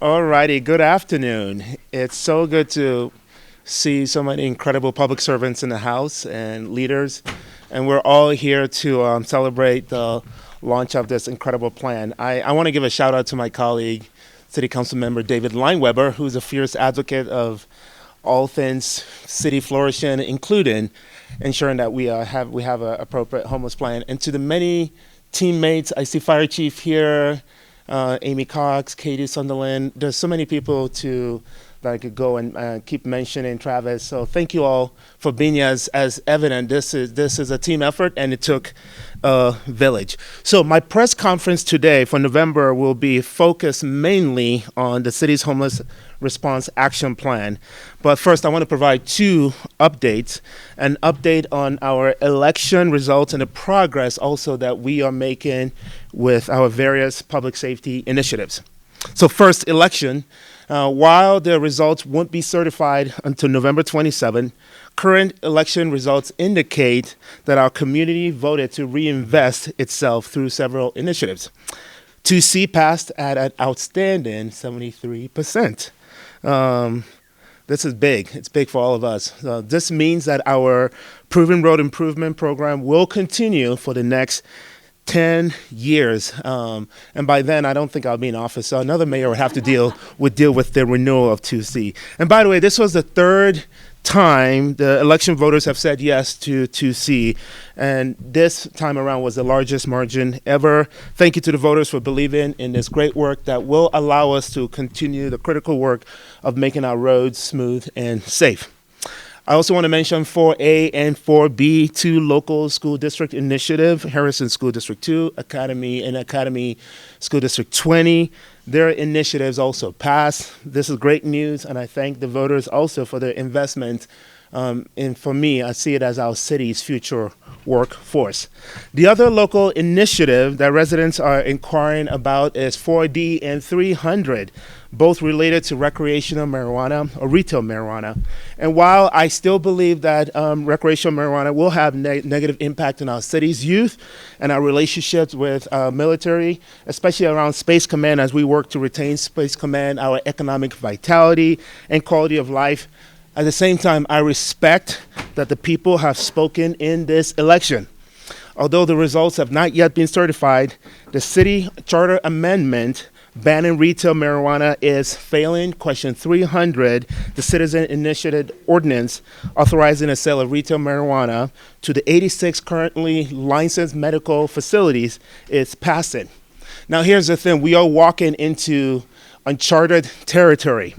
Alrighty, good afternoon. It's so good to see so many incredible public servants in the House and leaders, and we're all here to celebrate the launch of this incredible plan. I want to give a shout out to my colleague, City Council Member David Lineweber, who's a fierce advocate of all things city flourishing, including ensuring that we have an appropriate homeless plan. And to the many teammates, I see Fire Chief here, Amy Cox, Katie Sunderland. There's so many people to that I could go and keep mentioning, Travis. So thank you all for being as evident. This is a team effort, and it took a village. So my press conference today for November will be focused mainly on the city's homeless response action plan. But first, I want to provide two updates: an update on our election results and the progress also that we are making with our various public safety initiatives. So first, election. While the results won't be certified until November 27, current election results indicate that our community voted to reinvest itself through several initiatives. 2C passed at an outstanding 73%. This is big. It's big for all of us. This means that our proven road improvement program will continue for the next 10 years. And by then, I don't think I'll be in office. So another mayor would have to deal with the renewal of 2C. And by the way, this was the third time the election voters have said yes to 2C. And this time around was the largest margin ever. Thank you to the voters for believing in this great work that will allow us to continue the critical work of making our roads smooth and safe. I also want to mention 4A and 4B, two local school district initiative, Harrison School District 2, Academy and Academy School District 20. Their initiatives also passed. This is great news, and I thank the voters also for their investment. And for me, I see it as our city's future workforce. The other local initiative that residents are inquiring about is 4D and 300, both related to recreational marijuana or retail marijuana. And while I still believe that recreational marijuana will have negative impact on our city's youth and our relationships with military, especially around Space Command as we work to retain Space Command, our economic vitality and quality of life, at the same time, I respect that the people have spoken in this election. Although the results have not yet been certified, the city charter amendment banning retail marijuana is failing. Question 300, the citizen initiated ordinance authorizing the sale of retail marijuana to the 86 currently licensed medical facilities is passing. Now here's the thing, we are walking into uncharted territory.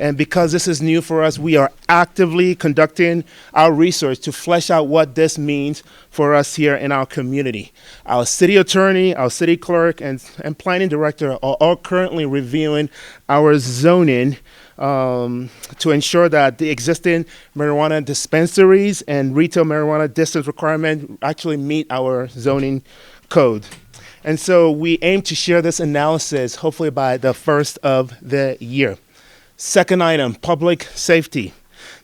And because this is new for us, we are actively conducting our research to flesh out what this means for us here in our community. Our city attorney, our city clerk, and planning director are all currently reviewing our zoning to ensure that the existing marijuana dispensaries and retail marijuana distance requirement actually meet our zoning code. And so we aim to share this analysis hopefully by the first of the year. Second item, public safety.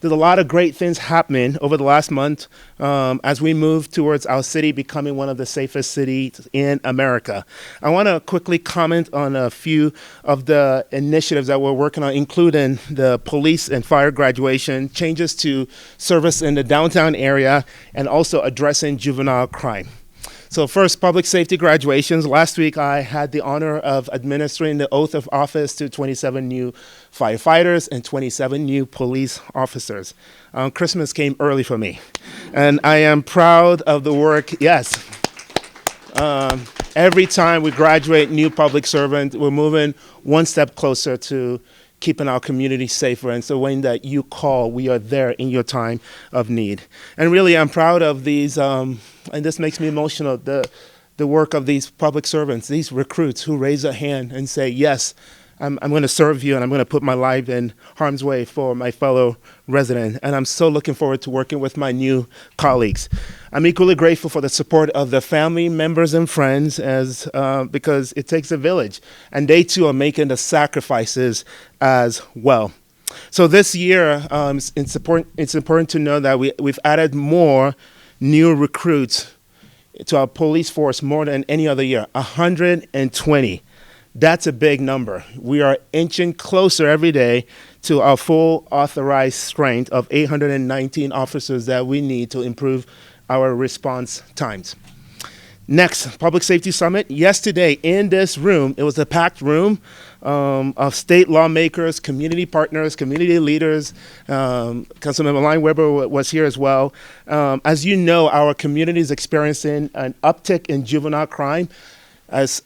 There's a lot of great things happening over the last month as we move towards our city becoming one of the safest cities in America. I want to quickly comment on a few of the initiatives that we're working on, including the police and fire graduation, changes to service in the downtown area, and also addressing juvenile crime. So first, public safety graduations. Last week, I had the honor of administering the oath of office to 27 new firefighters and 27 new police officers. Christmas came early for me, and I am proud of the work. Yes. Every time we graduate new public servant, we're moving one step closer to keeping our community safer. And so when that you call, we are there in your time of need. And really, I'm proud of these, and this makes me emotional, the work of these public servants, these recruits who raise a hand and say, yes, I'm going to serve you, and I'm going to put my life in harm's way for my fellow resident. And I'm so looking forward to working with my new colleagues. I'm equally grateful for the support of the family members and friends because it takes a village. And they too are making the sacrifices as well. So this year, it's important to know that we've added more new recruits to our police force more than any other year, 120. That's a big number. We are inching closer every day to our full authorized strength of 819 officers that we need to improve our response times. Next, Public Safety Summit. Yesterday in this room, it was a packed room of state lawmakers, community partners, community leaders. Councilmember Line Weber was here as well. As you know, our community is experiencing an uptick in juvenile crime. As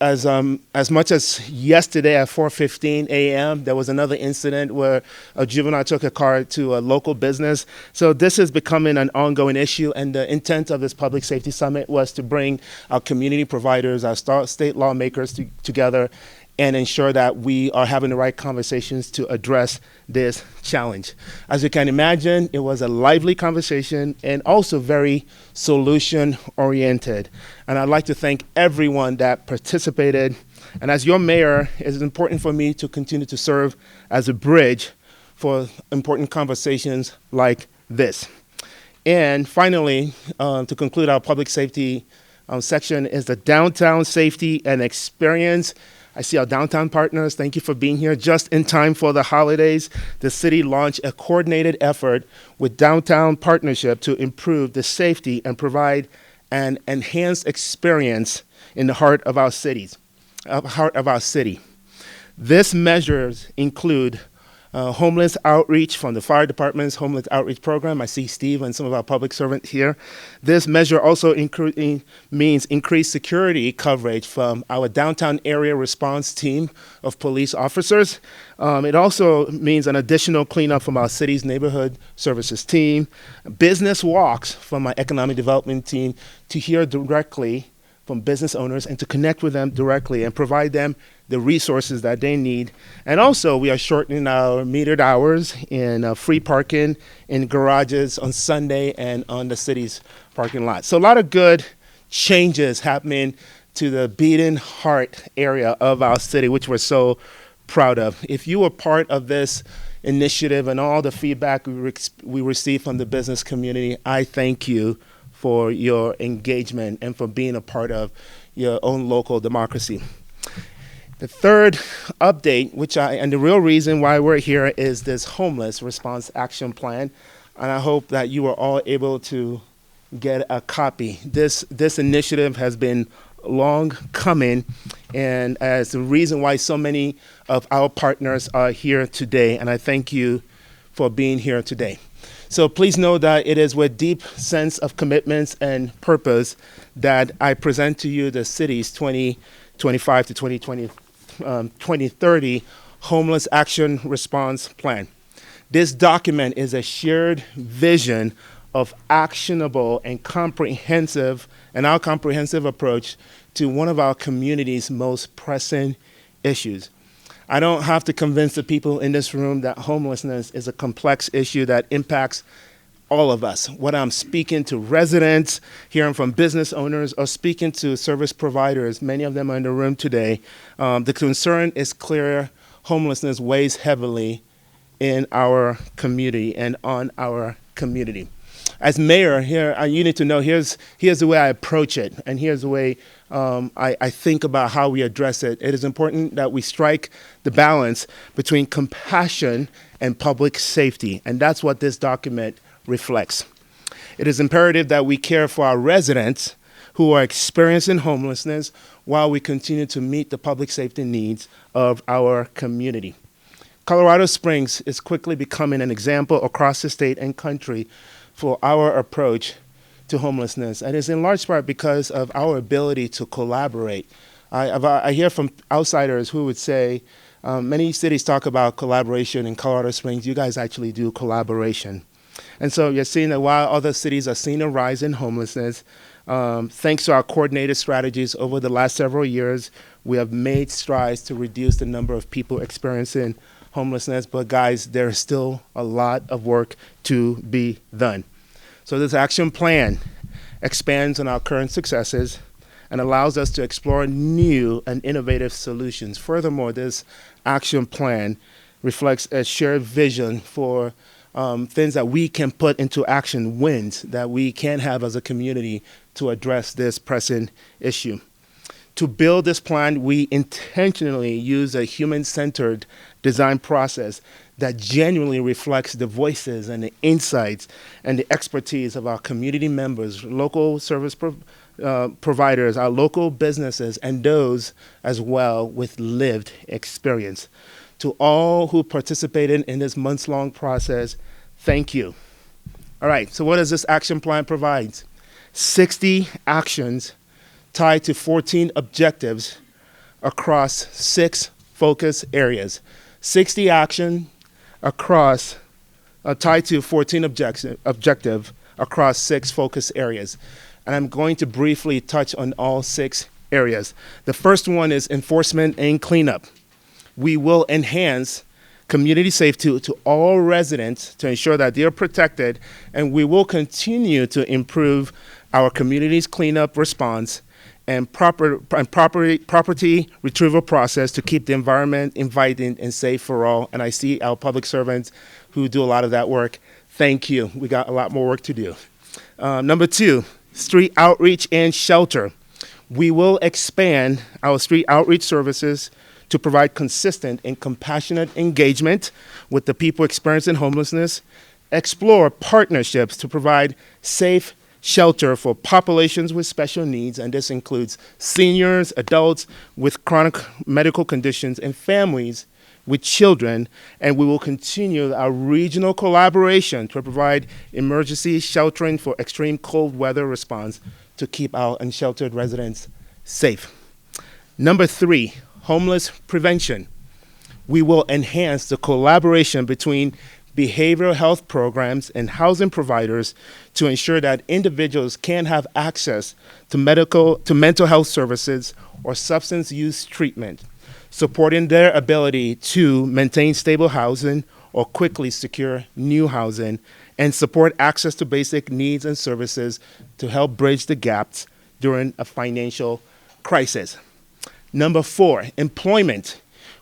much as yesterday at 4:15 a.m., there was another incident where a juvenile took a car to a local business. So this is becoming an ongoing issue, and the intent of this Public Safety Summit was to bring our community providers, our state lawmakers together and ensure that we are having the right conversations to address this challenge. As you can imagine, it was a lively conversation and also very solution-oriented. And I'd like to thank everyone that participated. And as your mayor, it is important for me to continue to serve as a bridge for important conversations like this. And finally, to conclude our public safety section is the downtown safety and experience. I see our downtown partners. Thank you for being here just in time for the holidays. The city launched a coordinated effort with downtown partnership to improve the safety and provide an enhanced experience in the heart of our city. This measures include homeless outreach from the fire department's homeless outreach program. I see Steve and some of our public servants here. This measure also means increased security coverage from our downtown area response team of police officers. It also means an additional cleanup from our city's neighborhood services team, business walks from our economic development team to hear directly from business owners and to connect with them directly and provide them the resources that they need. And also, we are shortening our metered hours in free parking in garages on Sunday and on the city's parking lot. So a lot of good changes happening to the beating heart area of our city, which we're so proud of. If you were part of this initiative and all the feedback we received from the business community, I thank you for your engagement and for being a part of your own local democracy. The third update, and the real reason why we're here, is this homeless response action plan. And I hope that you are all able to get a copy. This initiative has been long coming, and as the reason why so many of our partners are here today. And I thank you for being here today. So please know that it is with deep sense of commitments and purpose that I present to you the city's 2025 to 2030 Homeless Action Response Plan. This document is a shared vision of actionable and our comprehensive approach to one of our community's most pressing issues. I don't have to convince the people in this room that homelessness is a complex issue that impacts all of us. Whether I'm speaking to residents, hearing from business owners, or speaking to service providers, many of them are in the room today, the concern is clear. Homelessness weighs heavily in our community and on our community. As mayor here, you need to know here's the way I approach it, and here's the way I think about how we address it. It is important that we strike the balance between compassion and public safety, and that's what this document reflects. It is imperative that we care for our residents who are experiencing homelessness while we continue to meet the public safety needs of our community. Colorado Springs is quickly becoming an example across the state and country for our approach to homelessness, and it's in large part because of our ability to collaborate. I hear from outsiders who would say, many cities talk about collaboration. In Colorado Springs, you guys actually do collaboration. And so you're seeing that while other cities are seeing a rise in homelessness, thanks to our coordinated strategies over the last several years, we have made strides to reduce the number of people experiencing homelessness. But guys, there's still a lot of work to be done. So this action plan expands on our current successes and allows us to explore new and innovative solutions. Furthermore, this action plan reflects a shared vision for things that we can put into action, wins that we can have as a community to address this pressing issue. To build this plan, we intentionally use a human-centered design process that genuinely reflects the voices and the insights and the expertise of our community members, local providers, our local businesses, and those as well with lived experience. To all who participated in this months-long process, thank you. All right, so what does this action plan provide? 60 actions tied to 14 objectives across 6 focus areas. 60 action across tied to 14 objective across 6 focus areas. And I'm going to briefly touch on all 6 areas. The first one is enforcement and cleanup. We will enhance community safety to all residents to ensure that they are protected, and we will continue to improve our community's cleanup response and property retrieval process to keep the environment inviting and safe for all. And I see our public servants who do a lot of that work. Thank you. We got a lot more work to do. Number 2, street outreach and shelter. We will expand our street outreach services to provide consistent and compassionate engagement with the people experiencing homelessness, explore partnerships to provide safe shelter for populations with special needs, and this includes seniors, adults with chronic medical conditions, and families with children. And we will continue our regional collaboration to provide emergency sheltering for extreme cold weather response to keep our unsheltered residents safe. Number 3, homeless prevention. We will enhance the collaboration between behavioral health programs and housing providers to ensure that individuals can have access to mental health services or substance use treatment, supporting their ability to maintain stable housing or quickly secure new housing, and support access to basic needs and services to help bridge the gaps during a financial crisis. Number 4, employment.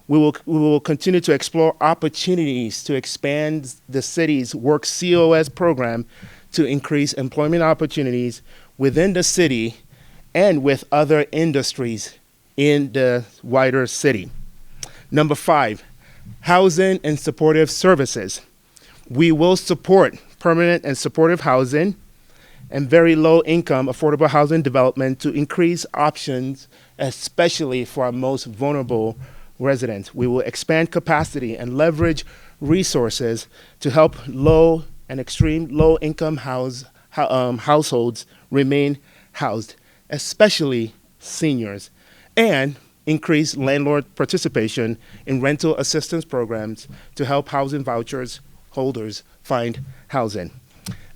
We will continue to explore opportunities to expand the city's Work COS program to increase employment opportunities within the city and with other industries in the wider city. Number 5, housing and supportive services. We will support permanent and supportive housing and very low income affordable housing development to increase options, especially for our most vulnerable residents. We will expand capacity and leverage resources to help low and extreme low income households remain housed, especially seniors, and increase landlord participation in rental assistance programs to help housing vouchers holders find housing.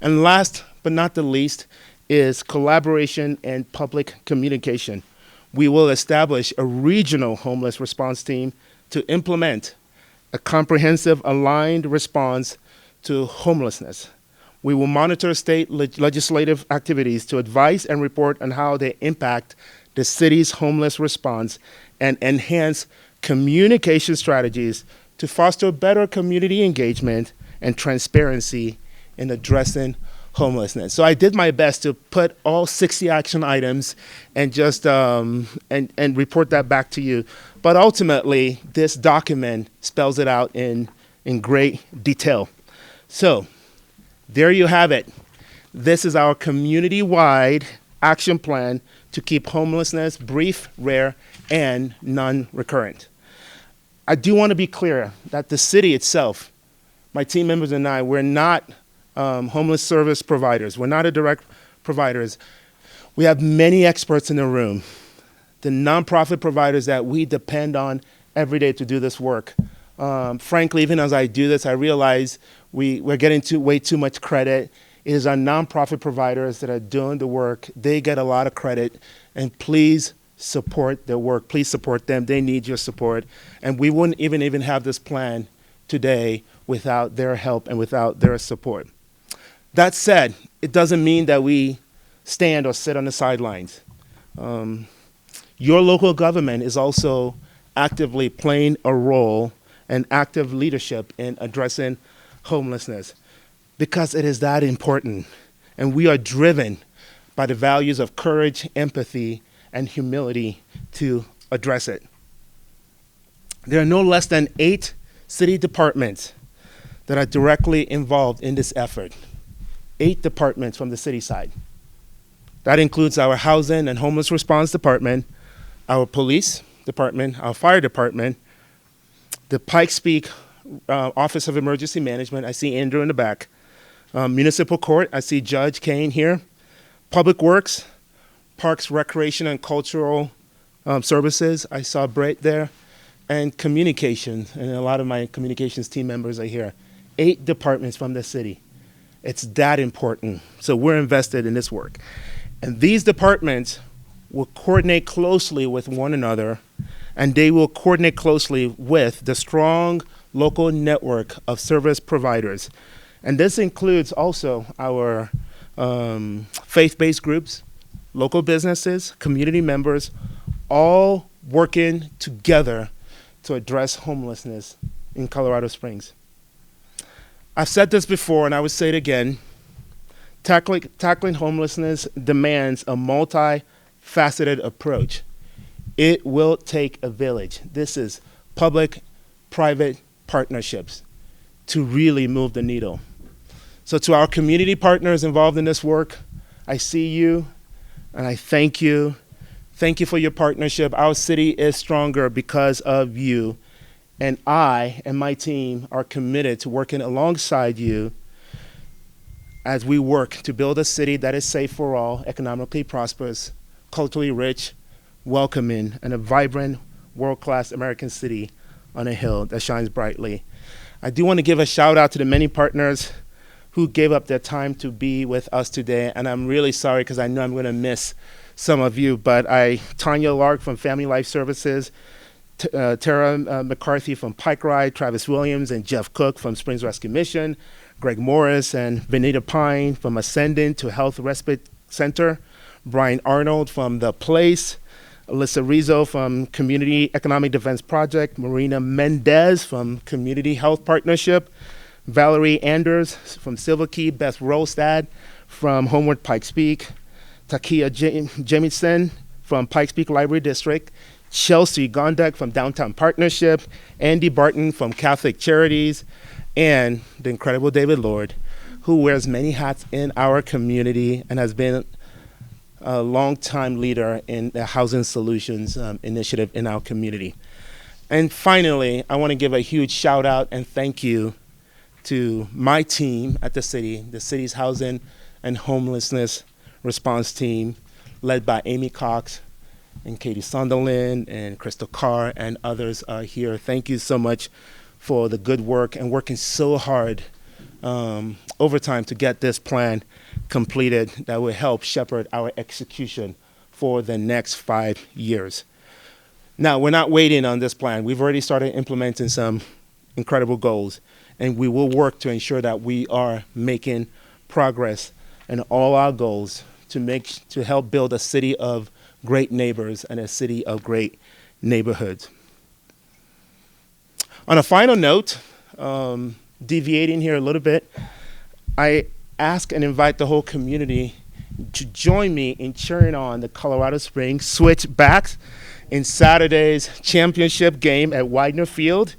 And last but not the least is collaboration and public communication. We will establish a regional homeless response team to implement a comprehensive aligned response to homelessness. We will monitor state legislative activities to advise and report on how they impact the city's homeless response and enhance communication strategies to foster better community engagement and transparency in addressing homelessness. So I did my best to put all 60 action items and just and report that back to you. But ultimately, this document spells it out in great detail. So there you have it. This is our community-wide action plan to keep homelessness brief, rare, and non-recurrent. I do want to be clear that the city itself, my team members and I, we're not homeless service providers. We're not a direct providers. We have many experts in the room, the nonprofit providers that we depend on every day to do this work. Frankly, even as I do this, I realize we're getting way too much credit. It is our nonprofit providers that are doing the work. They get a lot of credit, and please support their work. Please support them. They need your support. And we wouldn't even have this plan today without their help and without their support. That said, it doesn't mean that we stand or sit on the sidelines. Your local government is also actively playing a role and active leadership in addressing homelessness because it is that important. And we are driven by the values of courage, empathy, and humility to address it. There are no less than 8 city departments that are directly involved in this effort. 8 departments from the city side. That includes our housing and homeless response department, our police department, our fire department, the Pikes Peak Office of Emergency Management. I see Andrew in the back. Municipal Court. I see Judge Kane here. Public Works, Parks, Recreation, and Cultural Services. I saw Brett there. And communications, and a lot of my communications team members are here. 8 departments from the city. It's that important. So we're invested in this work. And these departments will coordinate closely with one another, and they will coordinate closely with the strong local network of service providers. And this includes also our faith-based groups, local businesses, community members, all working together to address homelessness in Colorado Springs. I've said this before, and I would say it again. Tackling homelessness demands a multifaceted approach. It will take a village. This is public-private partnerships to really move the needle. So to our community partners involved in this work, I see you, and I thank you. Thank you for your partnership. Our city is stronger because of you. And I and my team are committed to working alongside you as we work to build a city that is safe for all, economically prosperous, culturally rich, welcoming, and a vibrant, world-class American city on a hill that shines brightly. I do want to give a shout out to the many partners who gave up their time to be with us today. And I'm really sorry because I know I'm going to miss some of you, but Tanya Lark from Family Life Services, Tara McCarthy from Pike Ride, Travis Williams and Jeff Cook from Springs Rescue Mission, Greg Morris and Benita Pine from Ascendant to Health Respite Center, Brian Arnold from The Place, Alyssa Rizzo from Community Economic Defense Project, Marina Mendez from Community Health Partnership, Valerie Anders from Silver Key, Beth Rostad from Homeward Pikes Peak, Takia Jamison from Pikes Peak Library District, Chelsea Gondek from Downtown Partnership, Andy Barton from Catholic Charities, and the incredible David Lord, who wears many hats in our community and has been a longtime leader in the Housing Solutions initiative in our community. And finally, I want to give a huge shout out and thank you to my team at the city's Housing and Homelessness Response Team, led by Amy Cox and Katie Sunderland and Crystal Carr and others are here. Thank you so much for the good work and working so hard overtime to get this plan completed that will help shepherd our execution for the next 5 years. Now, we're not waiting on this plan. We've already started implementing some incredible goals, and we will work to ensure that we are making progress in all our goals to help build a city of great neighbors and a city of great neighborhoods. On a final note, deviating here a little bit, I ask and invite the whole community to join me in cheering on the Colorado Springs Switchbacks in Saturday's championship game at Widener Field.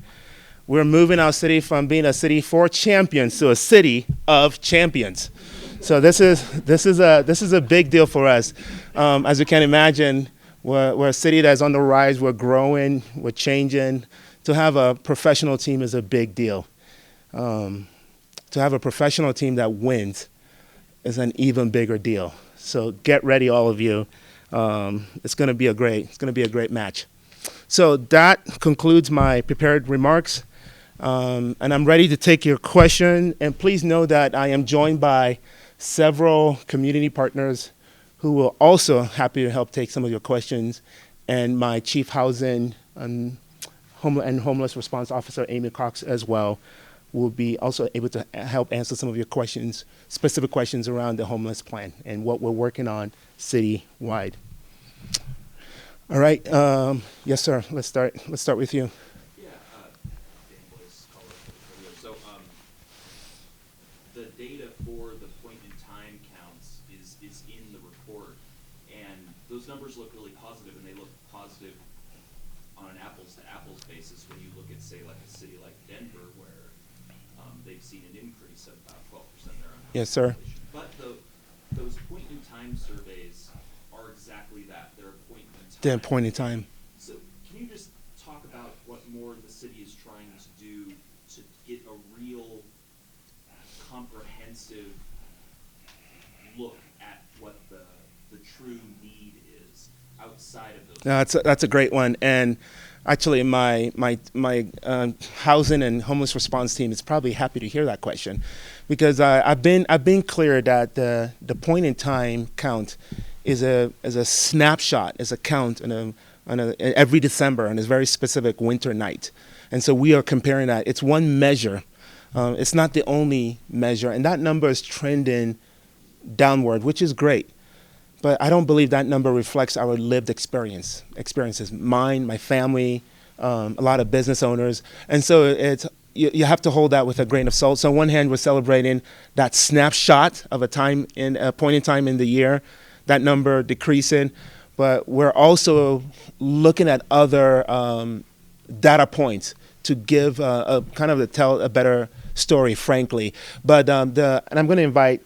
We're moving our city from being a city for champions to a city of champions. So this is a big deal for us. As you can imagine, we're a city that's on the rise. We're growing. We're changing. To have a professional team is a big deal. To have a professional team that wins is an even bigger deal. So get ready, all of you. It's going to be a great match. So that concludes my prepared remarks, and I'm ready to take your question. And please know that I am joined by several community partners who will also happy to help take some of your questions, and my Chief Housing and Homeless Response Officer, Amy Cox, as well, will be also able to help answer some of your questions, specific questions around the homeless plan and what we're working on citywide. All right, yes, sir. Let's start with you. Yeah, Dan Boyce, Colorado Radio. So, the data for the point in time counts is in the report, And those numbers look really positive, and they look positive on an apples to apples basis when you look at, say, like a city like Denver, where they've seen an increase of about 12% there on Yes, housing sir. population. But those point in time surveys are exactly that. They're a point in time. Then point in time. So can you just talk about what more the city is trying to do to get a real comprehensive look at what the true need is outside of those? No, that's a great one. And actually, my housing and homeless response team is probably happy to hear that question, because I've been clear that the point in time count is a snapshot, is a count every December on a very specific winter night, and so we are comparing that. It's one measure. It's not the only measure, and that number is trending downward, which is great. But I don't believe that number reflects our lived experiences, mine, my family, a lot of business owners. And so you have to hold that with a grain of salt. So on one hand, we're celebrating that snapshot of a point in time in the year, that number decreasing, but we're also looking at other data points to give a kind of to tell a better story, frankly. But and I'm going to invite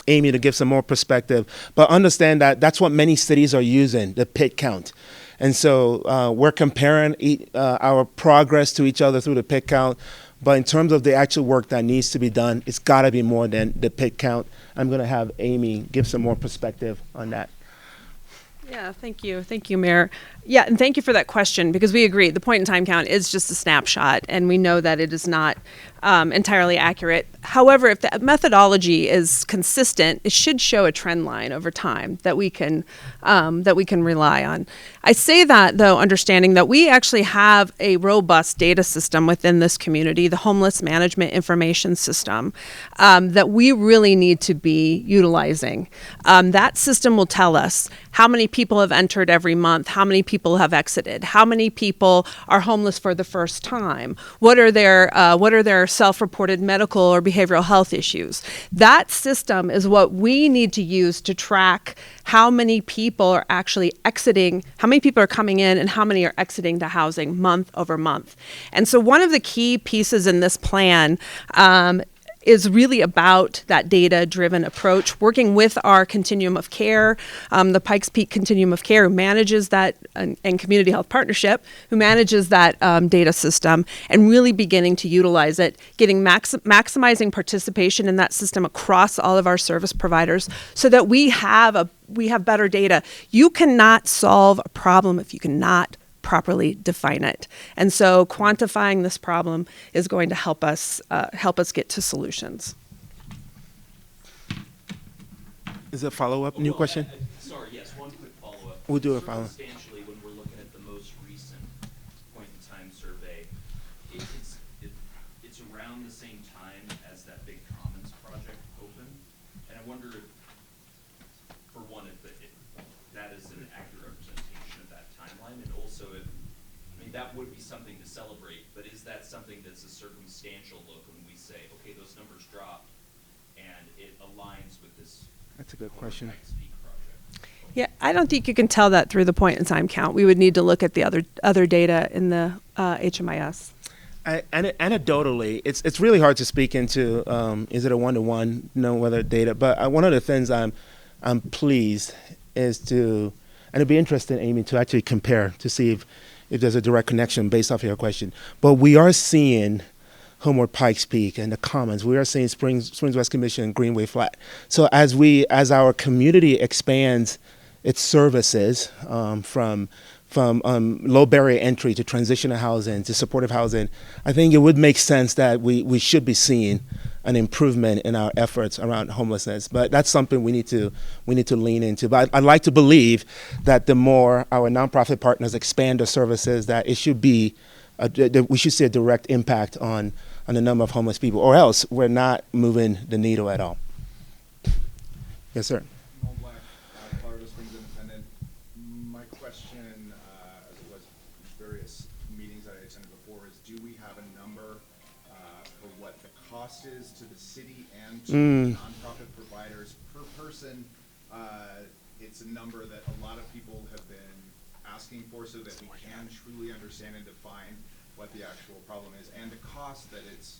Amy to give some more perspective. But understand that that's what many cities are using, the pit count. And so we're comparing our progress to each other through the pit count. But in terms of the actual work that needs to be done, it's got to be more than the pit count. I'm going to have Amy give some more perspective on that. Yeah, thank you. Thank you, Mayor. Yeah, and thank you for that question, because we agree the point in time count is just a snapshot, and we know that it is not entirely accurate. However, if the methodology is consistent, it should show a trend line over time that we can rely on. I say that, though, understanding that we actually have a robust data system within this community, the Homeless Management Information System, that we really need to be utilizing. That system will tell us how many people have entered every month, how many people have exited, how many people are homeless for the first time, what are their self-reported medical or behavioral health issues. That system is what we need to use to track how many people are actually exiting, how many people are coming in, and how many are exiting the housing month over month. And so one of the key pieces in this plan is really about that data-driven approach, working with our continuum of care, the Pikes Peak Continuum of Care, who manages that, and Community Health Partnership, who manages that data system, and really beginning to utilize it, getting maximizing participation in that system across all of our service providers, so that we have better data. You cannot solve a problem if you cannot properly define it. And so quantifying this problem is going to help us get to solutions. Is it a follow-up, new question? Sorry, yes, one quick follow-up. We'll do a follow-up. Circumstantially, when we're looking at the most recent point-in-time survey, it's around the same time as that big Commons project opened. And I wonder if, for one, if that is an accurate representation of that timeline, and also if, I mean, that would be something to celebrate, but is that something that's a circumstantial look when we say, okay, those numbers dropped, and it aligns with this? That's a good question. Yeah, I don't think you can tell that through the point in time count. We would need to look at the other data in the HMIS. Anecdotally, it's really hard to speak into is it a one-to-one, no whether data. But one of the things I'm pleased is to, and it'd be interesting, Amy, to actually compare to see if there's a direct connection based off of your question. But we are seeing Homeward Pikes Peak and the Commons. We are seeing Springs West Commission and Greenway Flat. So as our community expands its services from low barrier entry to transitional housing to supportive housing, I think it would make sense that we should be seeing an improvement in our efforts around homelessness. But that's something we need to lean into. But I'd like to believe that the more our nonprofit partners expand their services, that it should be we should see a direct impact on the number of homeless people, or else we're not moving the needle at all. Yes, sir. Colorado Springs Independent. My question, as it was various meetings that I attended before, is do we have a number for what the cost is to the city and to nonprofit providers per person it's a number that a lot of people have been asking for so that we can truly understand and define what the actual problem is and the cost that it's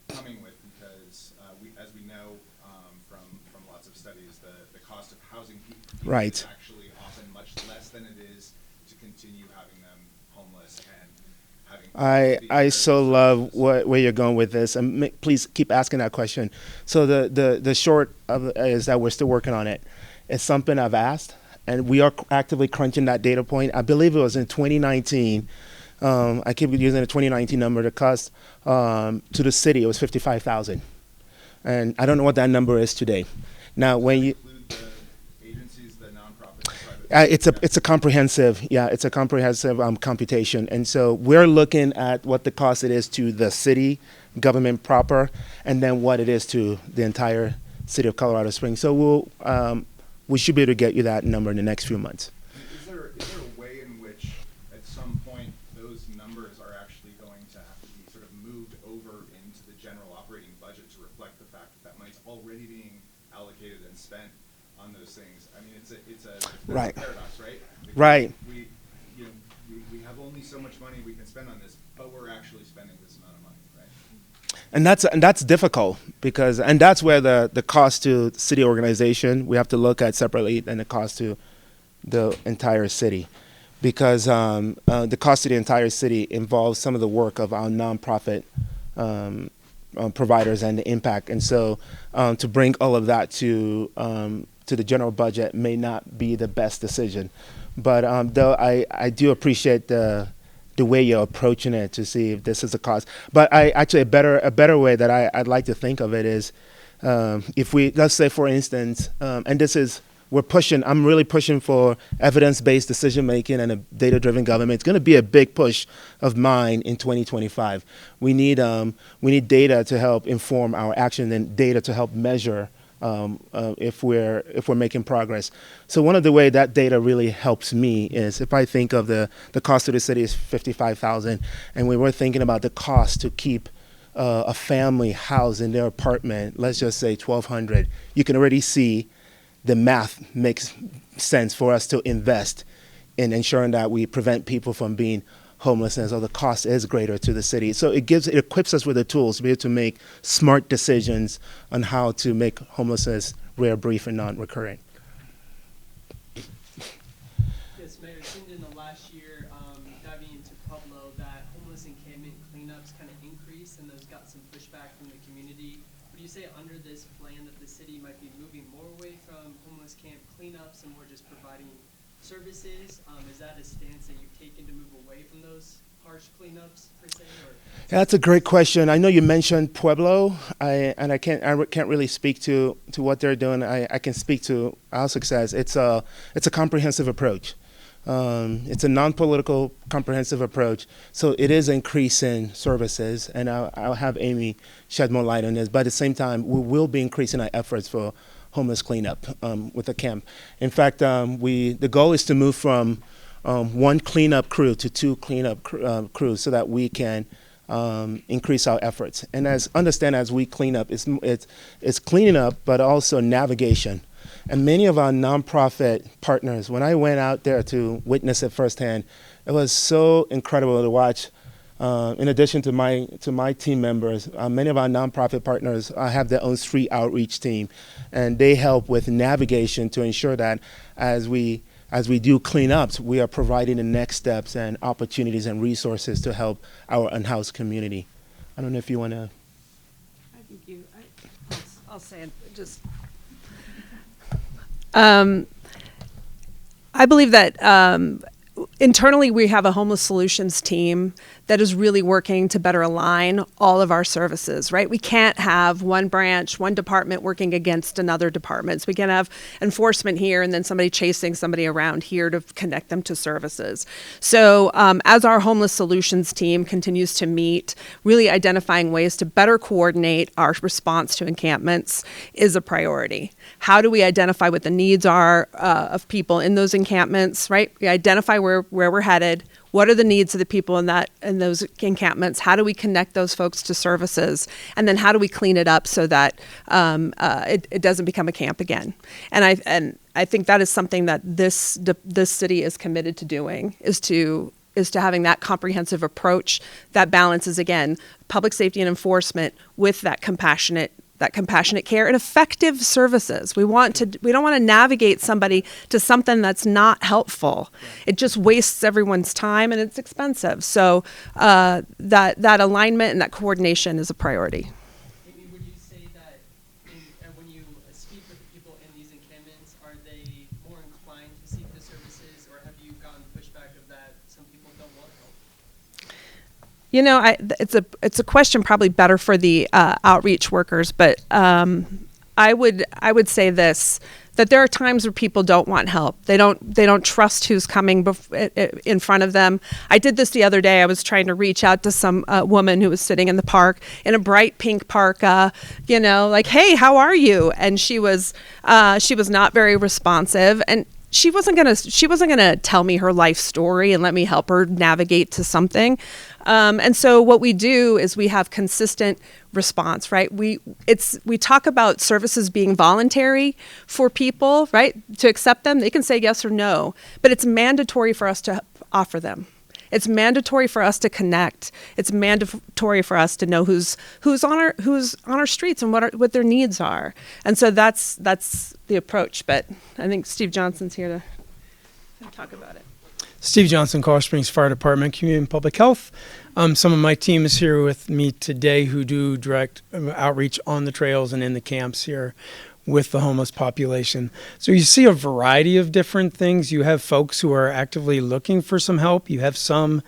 coming with, because as we know from lots of studies, the cost of housing people Right. is actually often much less than it is to continue having them homeless and having. I so love where you're going with this, and please keep asking that question. So the short of it is that we're still working on it. It's something I've asked, and we are actively crunching that data point. I believe it was in 2019. I keep using the 2019 number. The cost to the city, it was 55,000, and I don't know what that number is today. Now, when you Include the agencies, the nonprofits, private. it's a comprehensive computation, and so we're looking at what the cost it is to the city government proper, and then what it is to the entire city of Colorado Springs. So we should be able to get you that number in the next few months. Is there a way in which, at some point, those numbers are actually going to have to be sort of moved over into the general operating budget to reflect the fact that money's already being allocated and spent on those things? I mean, it's a Right. paradox, right? Because Right. we have only so much money we can spend on this, but we're actually spending this amount of money, right? And that's difficult because that's where the cost to city organization we have to look at separately than the cost to the entire city, because the cost to the entire city involves some of the work of our nonprofit providers and the impact, and so to bring all of that to the general budget may not be the best decision. But though I do appreciate the way you're approaching it to see if this is a cost. But a better way that I'd like to think of it is if we, let's say for instance, and this is, I'm really pushing for evidence-based decision making and a data-driven government. It's going to be a big push of mine in 2025. We need data to help inform our action and data to help measure if we're making progress. So one of the way that data really helps me is if I think of the cost to the city is 55,000, and we were thinking about the cost to keep a family housed in their apartment, let's just say 1,200. You can already see the math makes sense for us to invest in ensuring that we prevent people from being homelessness, or the cost is greater to the city. So it equips us with the tools to be able to make smart decisions on how to make homelessness rare, brief, and non-recurring. Yes, Mayor, it seemed in the last year, diving into Pueblo, that homeless encampment cleanups kind of increased, and those got some pushback from the community. Would you say under this plan that the city might be moving more away from homeless camp cleanups and more just providing services? Is that a stance that you've taken to move away from those harsh cleanups per se? Or? Yeah, that's a great question. I know you mentioned Pueblo, I can't really speak to what they're doing. I can speak to our success. It's a comprehensive approach. It's a non-political comprehensive approach. So it is increasing services, and I'll have Amy shed more light on this. But at the same time, we will be increasing our efforts for homeless cleanup with the camp. In fact, the goal is to move from one cleanup crew to two cleanup crews so that we can increase our efforts. And as we clean up, it's cleaning up, but also navigation. And many of our nonprofit partners, when I went out there to witness it firsthand, it was so incredible to watch. In addition to my team members, many of our nonprofit partners have their own street outreach team, and they help with navigation to ensure that as we do cleanups, we are providing the next steps and opportunities and resources to help our unhoused community. I don't know if you want to. I think I'll say it just. I believe that internally we have a homeless solutions team that is really working to better align all of our services, right? We can't have one branch, one department working against another department. So we can't have enforcement here and then somebody chasing somebody around here to connect them to services. So as our homeless solutions team continues to meet, really identifying ways to better coordinate our response to encampments is a priority. How do we identify what the needs are of people in those encampments, right? We identify where we're headed. What are the needs of the people in those encampments? How do we connect those folks to services? And then how do we clean it up so that it doesn't become a camp again? And I think that is something that this city is committed to doing, is to having that comprehensive approach that balances, again, public safety and enforcement with that compassionate care and effective services. We don't want to navigate somebody to something that's not helpful. It just wastes everyone's time and it's expensive. So that alignment and that coordination is a priority. Amy, would you say that when you speak with the people in these encampments, are they more inclined to seek the services, or have you gotten pushback of that some people don't want help? You know, it's a question probably better for the outreach workers, but I would say this, that there are times where people don't want help. They don't trust who's coming in front of them. I did this the other day. I was trying to reach out to some woman who was sitting in the park in a bright pink parka, like, "Hey, how are you?" And she was not very responsive, and she wasn't gonna tell me her life story and let me help her navigate to something. And so what we do is we have consistent response, right? We talk about services being voluntary for people, right? To accept them, they can say yes or no, but it's mandatory for us to offer them. It's mandatory for us to connect. It's mandatory for us to know who's on our streets and what their needs are. And so that's the approach. But I think Steve Johnson's here to talk about it. Steve Johnson, Colorado Springs Fire Department, Community and Public Health. Some of my team is here with me today who do direct outreach on the trails and in the camps here with the homeless population. So you see a variety of different things. You have folks who are actively looking for some help. You have some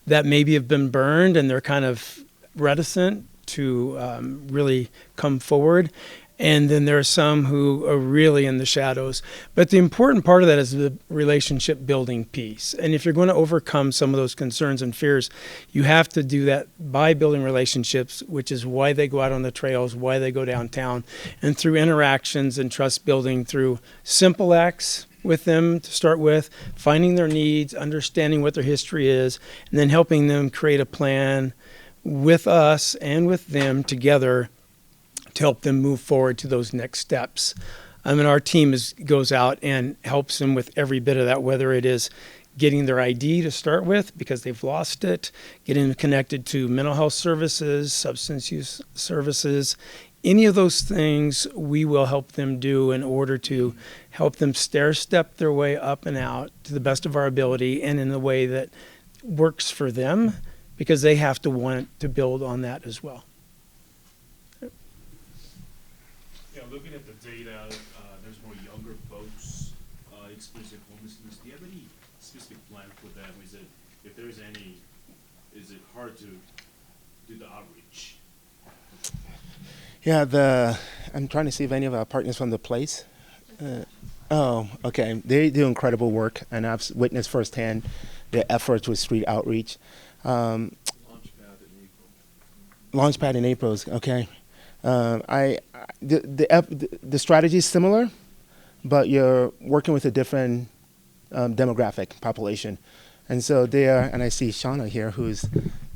that maybe have been burned and they're kind of reticent to really come forward. And then there are some who are really in the shadows. But the important part of that is the relationship building piece. And if you're going to overcome some of those concerns and fears, you have to do that by building relationships, which is why they go out on the trails, why they go downtown, and through interactions and trust building through simple acts with them to start with, finding their needs, understanding what their history is, and then helping them create a plan with us and with them together to help them move forward to those next steps. And our team goes out and helps them with every bit of that, whether it is getting their ID to start with because they've lost it, getting them connected to mental health services, substance use services, any of those things we will help them do in order to help them stair-step their way up and out to the best of our ability and in a way that works for them because they have to want to build on that as well. Looking at the data, there's more younger folks experiencing homelessness. Do you have any specific plan for them? Is it hard to do the outreach? Yeah, I'm trying to see if any of our partners from the place. Oh, okay. They do incredible work, and I've witnessed firsthand their efforts with street outreach. Launchpad in April, okay. The strategy is similar, but you're working with a different demographic population. And so and I see Shauna here, who's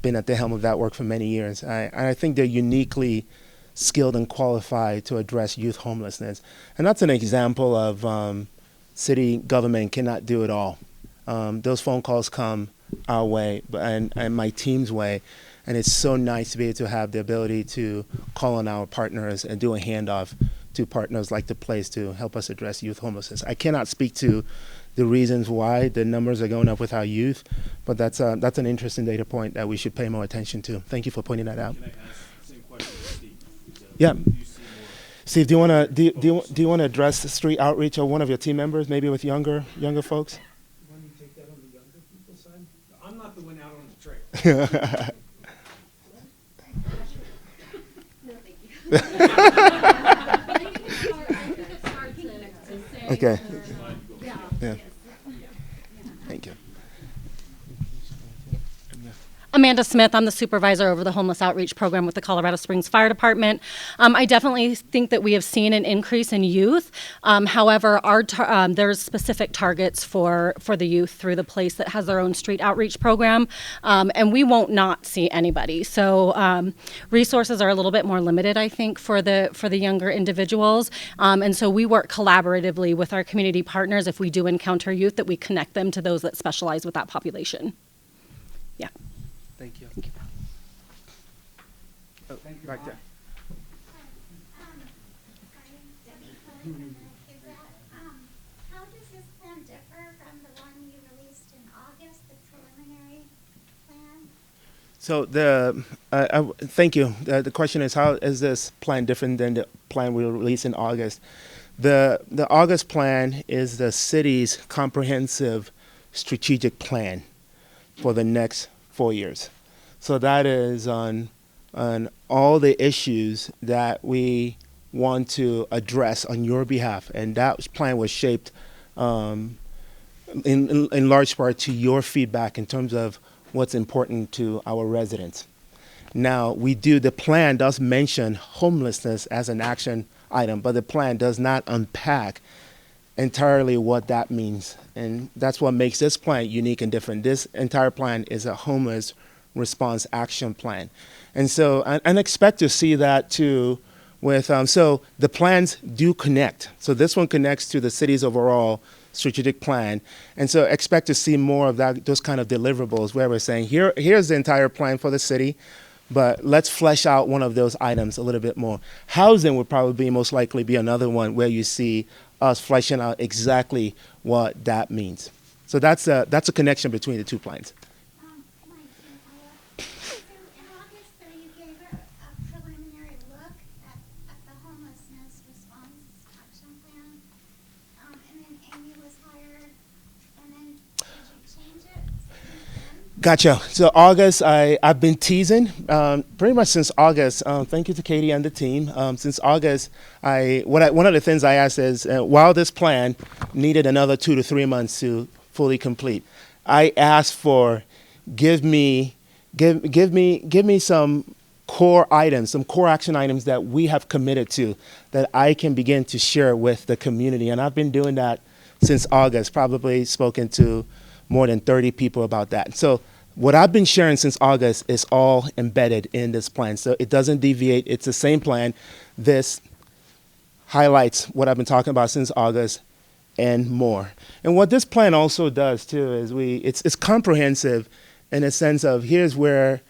been at the helm of that work for many years. I think they're uniquely skilled and qualified to address youth homelessness. And that's an example of city government cannot do it all. Those phone calls come our way and my team's way. And it's so nice to be able to have the ability to call on our partners and do a handoff to partners like the place to help us address youth homelessness. I cannot speak to the reasons why the numbers are going up with our youth, but that's an interesting data point that we should pay more attention to. Thank you for pointing that out. Can I ask the same question to Steve? Yeah. Do you see more Steve, do you want to address the street outreach or one of your team members, maybe with younger folks? When you take that on the younger people's side? I'm not the one out on the trail. Okay. Yeah. Thank you. Amanda Smith. I'm the supervisor over the homeless outreach program with the Colorado Springs Fire Department. I definitely think that we have seen an increase in youth. However, there's specific targets for the youth through the place that has their own street outreach program, and we won't not see anybody. So resources are a little bit more limited, I think, for the younger individuals, and so we work collaboratively with our community partners if we do encounter youth, that we connect them to those that specialize with that population. Yeah. Thank you. Thank you. Oh, back there. How does this plan differ from the one you released in August, the preliminary plan? So thank you. The question is, how is this plan different than the plan we released in August? The August plan is the city's comprehensive strategic plan for the next 4 years. So that is on all the issues that we want to address on your behalf, and that plan was shaped in large part to your feedback in terms of what's important to our residents. Now, the plan does mention homelessness as an action item, but the plan does not unpack entirely what that means. And that's what makes this plan unique and different. This entire plan is a homeless response action plan. And so, and expect to see that too with, so the plans do connect. So this one connects to the city's overall strategic plan. And so expect to see more of those kind of deliverables where we're saying, here's the entire plan for the city, but let's flesh out one of those items a little bit more. Housing would probably most likely be another one where you see us fleshing out exactly what that means. So that's a connection between the two plans. So in August, though, you gave a preliminary look at the homelessness response action plan, and then Amy was hired, and then did you change it since then? Gotcha. So August, I've been teasing pretty much since August. Thank you to Katie and the team. Since August, one of the things I asked is, while this plan needed another 2 to 3 months to fully complete, I asked for give me some core items, some core action items that we have committed to that I can begin to share with the community. And I've been doing that since August, probably spoken to more than 30 people about that. So what I've been sharing since August is all embedded in this plan. So it doesn't deviate. It's the same plan. This highlights what I've been talking about since August and more. And what this plan also does too is it's comprehensive in a sense of here's where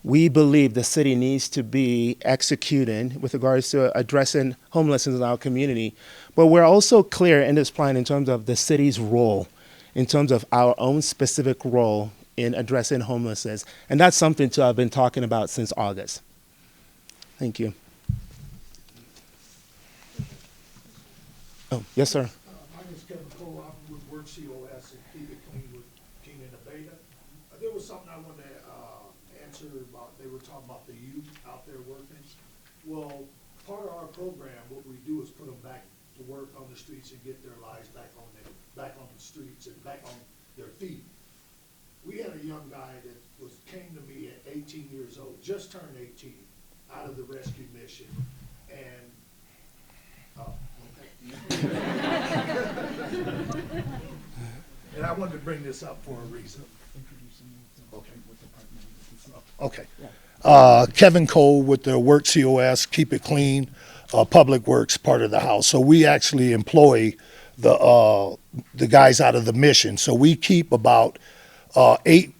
we believe the city needs to be executing with regards to addressing homelessness in our community. But we're also clear in this plan in terms of the city's role, in terms of our own specific role in addressing homelessness. And that's something too I've been talking about since August. Thank you. Oh, yes, sir. My name is Kevin Cole. I'm with Work COS and Keep It Clean with King and Abeta. There was something I wanted to answer about. They were talking about the youth out there working. Well, part of our program, what we do is put them back to work on the streets and get their lives back on the streets and back on their feet. We had a young guy that came to me at 18 years old, just turned 18, out of the rescue mission, and and I wanted to bring this up for a reason. Okay. Kevin Cole with the Work COS, Keep It Clean, Public Works part of the house. So we actually employ the guys out of the mission. So we keep about 8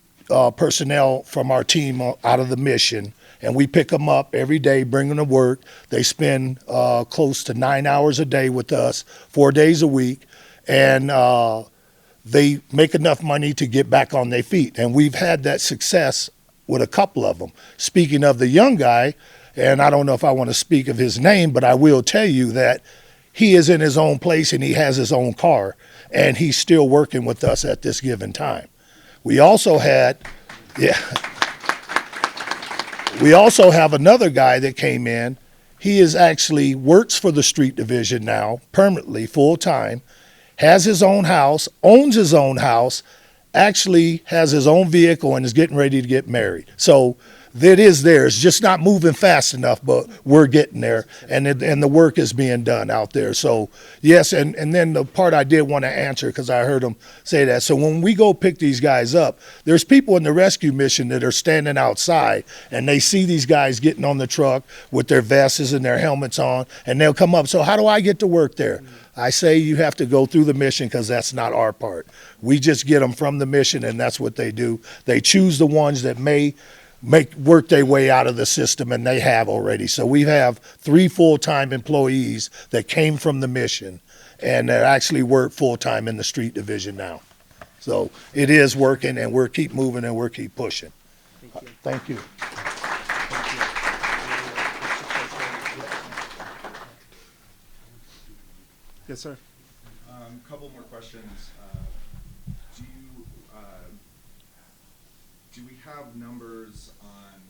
personnel from our team out of the mission, and we pick them up every day, bring them to work. They spend close to 9 hours a day with us, 4 days a week, and they make enough money to get back on their feet. And we've had that success with a couple of them. Speaking of the young guy, and I don't know if I want to speak of his name, but I will tell you that he is in his own place and he has his own car, and he's still working with us at this given time. We also had, we also have another guy that came in. He is actually works for the street division now, permanently, full time, has his own house, owns his own house, actually has his own vehicle and is getting ready to get married. So it is there. It's just not moving fast enough, but we're getting there, and the work is being done out there. So yes, and then the part I did want to answer, because I heard him say that. So when we go pick these guys up, there's people in the rescue mission that are standing outside, and they see these guys getting on the truck with their vests and their helmets on, and they'll come up. So how do I get to work there? I say you have to go through the mission, because that's not our part. We just get them from the mission, and that's what they do. They choose the ones that may work their way out of the system, and they have already. So we have 3 full-time employees that came from the mission and that actually work full-time in the street division now. So it is working, and we'll keep moving and we'll keep pushing. Thank you. Yes, sir. Couple more questions. Do we have numbers on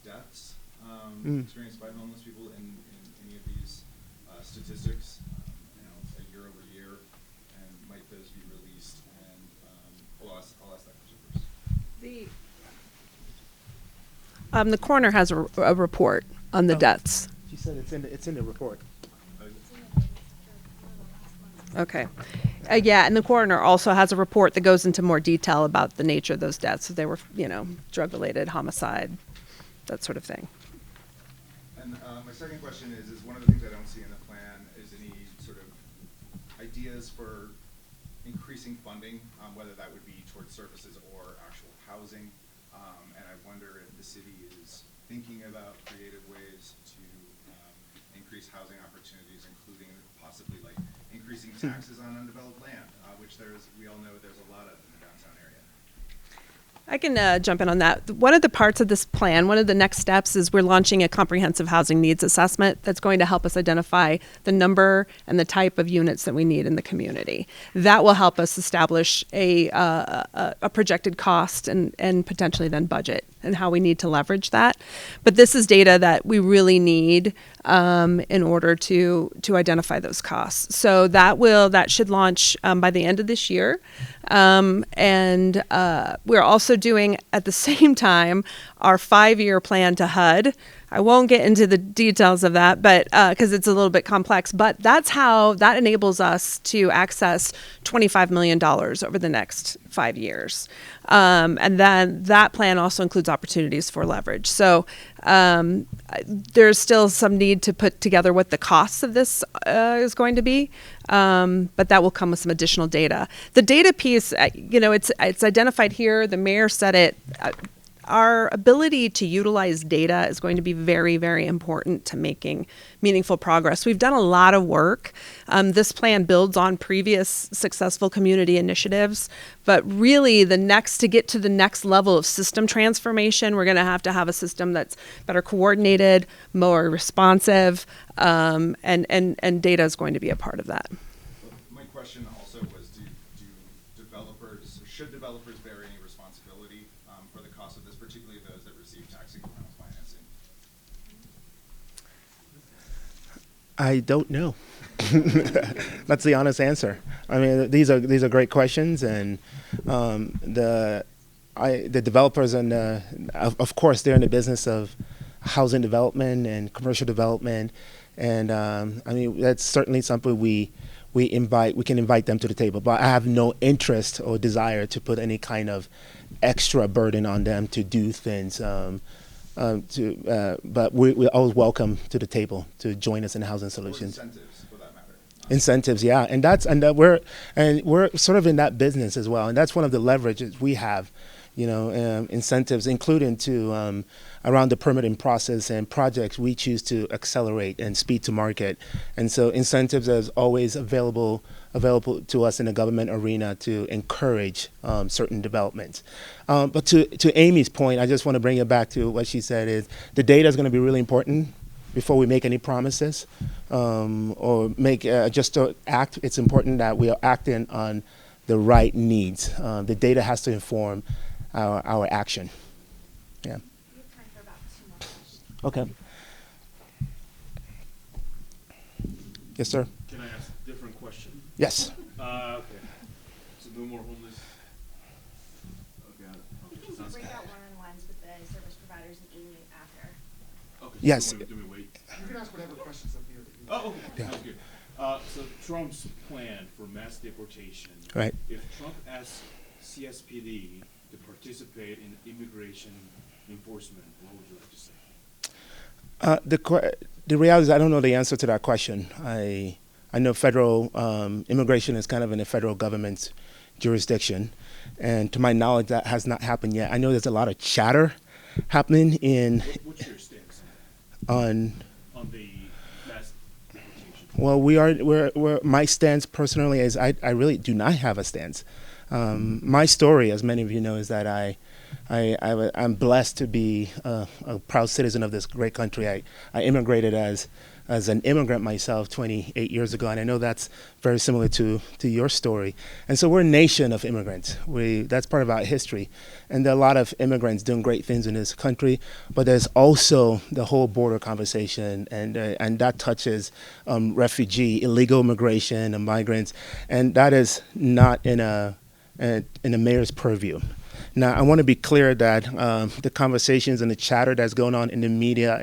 deaths experienced by homeless people in any of these statistics? Year over year, and might those be released? And I'll ask that question first. The coroner has a report on the deaths. She said it's in the report. Okay. Yeah, and the coroner also has a report that goes into more detail about the nature of those deaths. If they were, drug-related, homicide, that sort of thing. And my second question is one of the things I don't see in the plan is any sort of ideas for increasing funding, whether that would be towards services or actual housing. And I wonder if the city is thinking about creative ways to increase housing opportunities, including possibly like increasing taxes on undeveloped land, which we all know there's a lot of in the downtown area. I can jump in on that. One of the parts of this plan, one of the next steps is we're launching a comprehensive housing needs assessment that's going to help us identify the number and the type of units that we need in the community. That will help us establish a projected cost and potentially then budget and how we need to leverage that. But this is data that we really need in order to identify those costs. So that should launch by the end of this year. And we're also doing at the same time our 5-year plan to HUD. I won't get into the details of that, but because it's a little bit complex, but that enables us to access $25 million over the next 5 years. And then that plan also includes opportunities for leverage. So there's still some need to put together what the costs of this is going to be, but that will come with some additional data. The data piece, it's identified here. The mayor said it. Our ability to utilize data is going to be very, very important to making meaningful progress. We've done a lot of work. This plan builds on previous successful community initiatives, but really to get to the next level of system transformation, we're going to have a system that's better coordinated, more responsive, and data is going to be a part of that. My question also was, should developers bear any responsibility for the cost of this, particularly those that receive tax incremental financing? I don't know. That's the honest answer. I mean, these are great questions, and the developers of course they're in the business of housing development and commercial development, and that's certainly something we can invite them to the table. But I have no interest or desire to put any kind of extra burden on them to do things. But we're always welcome to the table to join us in Housing Solutions. Or incentives, for that matter. Incentives, yeah, and we're sort of in that business as well, and that's one of the leverages we have, incentives, including to around the permitting process and projects we choose to accelerate and speed to market, and so incentives is always available to us in the government arena to encourage certain developments. But to Amy's point, I just want to bring it back to what she said is the data is going to be really important before we make any promises or make just to act. It's important that we are acting on the right needs. The data has to inform our action. Yeah. We have time for about 2 more questions. Okay. Yes, sir. Can I ask a different question? Yes. Okay. So no more homeless Sounds break good. out one-on-ones with the service providers and Amy after. Okay. Yes. Do we wait? You can ask whatever questions up here that you. Oh, okay. Yeah. Sounds good. So Trump's plan for mass deportation. Right. If Trump asks CSPD to participate in immigration enforcement, what would you like to say? The reality is I don't know the answer to that question. I know federal immigration is kind of in the federal government's jurisdiction, and to my knowledge, that has not happened yet. I know there's a lot of chatter happening What's your stance on. on the mass deportation? Well, we're my stance personally is I really do not have a stance. My story, as many of you know, is that I'm blessed to be a proud citizen of this great country. I immigrated as an immigrant myself 28 years ago, and I know that's very similar to your story. And so we're a nation of immigrants. That's part of our history. And there are a lot of immigrants doing great things in this country, but there's also the whole border conversation, and that touches refugee, illegal immigration, and migrants, and that is not in a mayor's purview. Now, I want to be clear that the conversations and the chatter that's going on in the media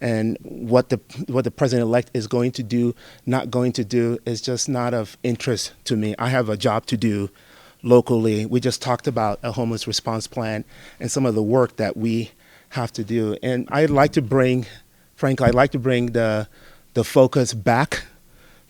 and what the president-elect is going to do, not going to do, is just not of interest to me. I have a job to do locally. We just talked about a homeless response plan and some of the work that we have to do. And I'd like to bring the focus back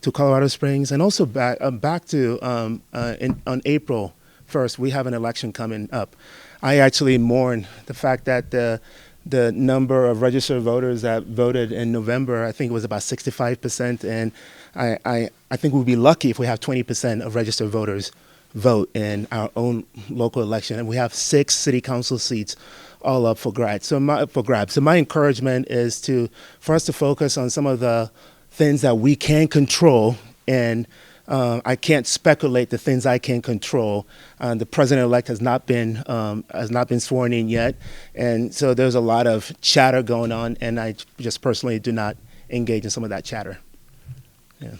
to Colorado Springs, and also back to on April 1st, we have an election coming up. I actually mourn the fact that the number of registered voters that voted in November, I think it was about 65%, and I think we'll be lucky if we have 20% of registered voters vote in our own local election, and we have 6 city council seats all up for grabs. So my encouragement is for us to focus on some of the things that we can control, and I can't speculate the things I can control. The president-elect has not been sworn in yet, and so there's a lot of chatter going on, and I just personally do not engage in some of that chatter. Yeah.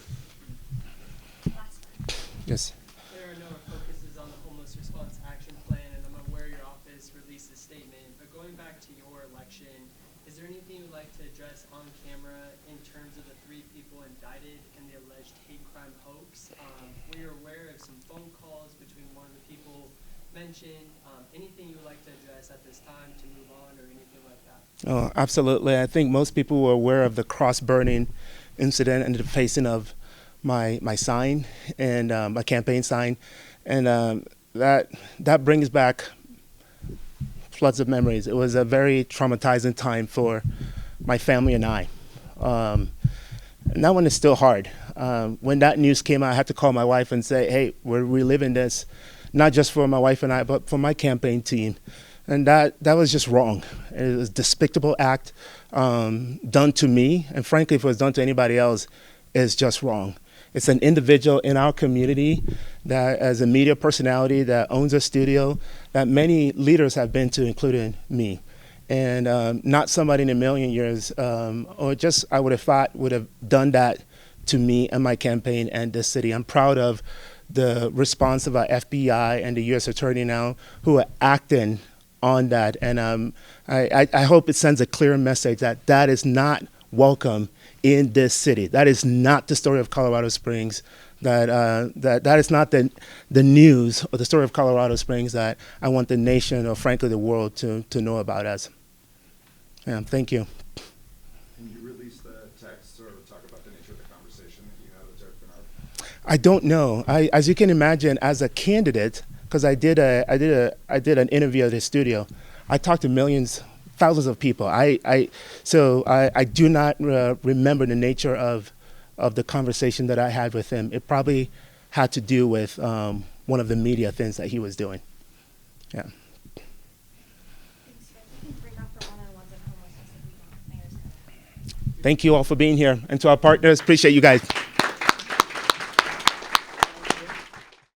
Yes. There are no focuses on the homeless response action plan, and I'm aware your office released a statement. But going back to your election, is there anything you'd like to address on camera in terms of the 3 people indicted in the alleged hate crime hoax? We are aware of some phone calls between one of the people mentioned. Anything you would like to address at this time to move on, or anything like that? Oh, absolutely. I think most people were aware of the cross-burning incident and the defacing of my sign and my campaign sign, and that brings back floods of memories. It was a very traumatizing time for my family and I. And that one is still hard. When that news came out, I had to call my wife and say, hey, we're reliving this, not just for my wife and I, but for my campaign team. And that was just wrong. It was a despicable act done to me. And frankly, if it was done to anybody else, it's just wrong. It's an individual in our community that, as a media personality that owns a studio, that many leaders have been to, including me. And not somebody in a million years, or just I would have thought would have done that to me and my campaign and this city. I'm proud of the response of our FBI and the U.S. Attorney now, who are acting on that. And I hope it sends a clear message that that is not welcome in this city. That is not the story of Colorado Springs. That is not the news or the story of Colorado Springs that I want the nation, or frankly the world, to know about us. Yeah, thank you. Can you release the text or talk about the nature of the conversation that you had with Derek Bernard? I don't know. As you can imagine, as a candidate, because I did an interview at his studio, I talked to millions, thousands of people. So I do not remember the nature of the conversation that I had with him. It probably had to do with one of the media things that he was doing. Yeah. Thank you all for being here, and to our partners, appreciate you guys.